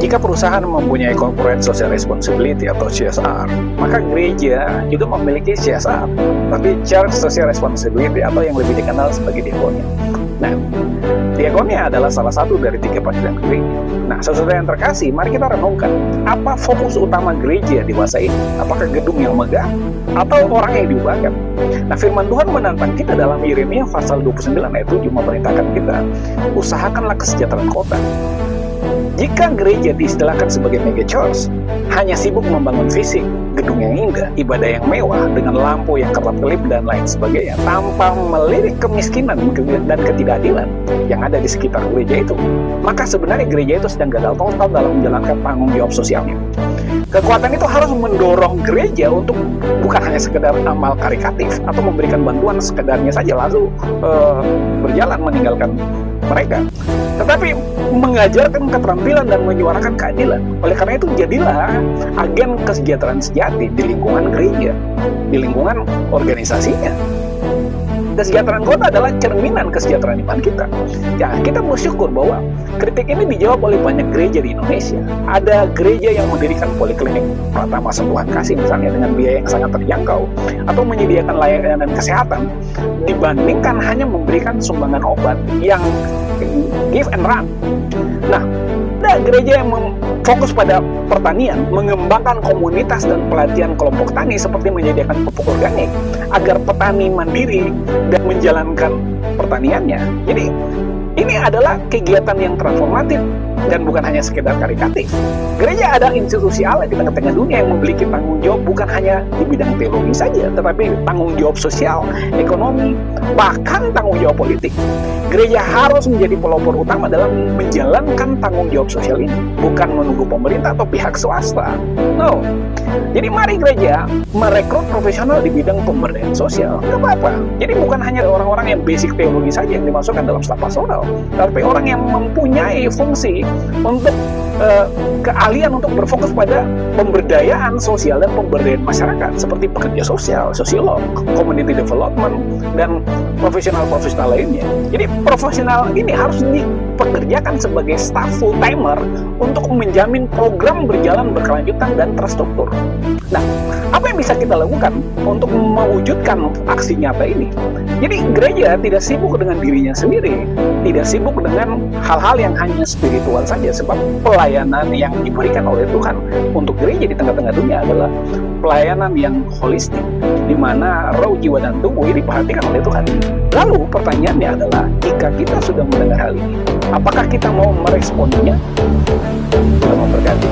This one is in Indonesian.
Jika perusahaan mempunyai corporate social responsibility atau CSR, maka gereja juga memiliki CSR, tapi Church Social Responsibility atau yang lebih dikenal sebagai diakonia. Nah, diakonia adalah salah satu dari 3 panggilan gereja. Nah, saudara yang terkasih, mari kita renungkan, apa fokus utama gereja di masa ini? Apakah gedung yang megah atau orang yang diubahkan? Nah, firman Tuhan menantang kita dalam Yeremia pasal 29 ayat 7 memerintahkan kita, usahakanlah kesejahteraan kota. Jika gereja diistilahkan sebagai mega church, hanya sibuk membangun fisik, gedung yang indah, ibadah yang mewah, dengan lampu yang kerlap-kelip dan lain sebagainya, tanpa melirik kemiskinan dan ketidakadilan yang ada di sekitar gereja itu, maka sebenarnya gereja itu sedang gagal total dalam menjalankan tanggung jawab sosialnya. Kekuatan itu harus mendorong gereja untuk bukan hanya sekedar amal karitatif atau memberikan bantuan sekedarnya saja lalu berjalan meninggalkan mereka, tetapi mengajarkan keterampilan dan menyuarakan keadilan. Oleh karena itu, jadilah agen kesejahteraan sejati di lingkungan gereja, di lingkungan organisasinya. Kesejahteraan kota adalah cerminan kesejahteraan iman kita. Ya, kita bersyukur bahwa kritik ini dijawab oleh banyak gereja di Indonesia. Ada gereja yang mendirikan poliklinik Pratama Sentuhan Kasih misalnya dengan biaya yang sangat terjangkau, atau menyediakan layanan kesehatan dibandingkan hanya memberikan sumbangan obat yang give and run. Nah, ada gereja yang fokus pada pertanian, mengembangkan komunitas dan pelatihan kelompok tani seperti menyediakan pupuk organik agar petani mandiri dan menjalankan pertaniannya. Jadi ini adalah kegiatan yang transformatif dan bukan hanya sekedar karitatif. Gereja adalah institusi Allah di tengah-tengah dunia yang memiliki tanggung jawab bukan hanya di bidang teologi saja, tetapi tanggung jawab sosial, ekonomi, bahkan tanggung jawab politik. Gereja harus menjadi pelopor utama dalam menjalankan tanggung jawab sosial ini, bukan menunggu pemerintah atau pihak swasta. No. Jadi mari gereja merekrut profesional di bidang pemberdayaan sosial. Tidak apa-apa. Jadi bukan hanya orang-orang yang basic teologi saja yang dimasukkan dalam staf pastoral, tapi orang yang mempunyai fungsi untuk keahlian untuk berfokus pada pemberdayaan sosial dan pemberdayaan masyarakat seperti pekerja sosial, sosiolog, community development, dan profesional-profesional lainnya. Jadi profesional ini harus dipekerjakan sebagai staff full-timer untuk menjamin program berjalan berkelanjutan dan terstruktur. Nah, apa yang bisa kita lakukan untuk mewujudkan aksi nyata ini? Jadi gereja tidak sibuk dengan dirinya sendiri, tidak sibuk dengan hal-hal yang hanya spiritual saja, sebab pelayanan yang diberikan oleh Tuhan untuk gereja di tengah-tengah dunia adalah pelayanan yang holistik, di mana roh, jiwa, dan tubuh diperhatikan oleh Tuhan. Lalu pertanyaannya adalah, jika kita sudah mendengar hal ini, apakah kita mau meresponnya? Kita memberkati.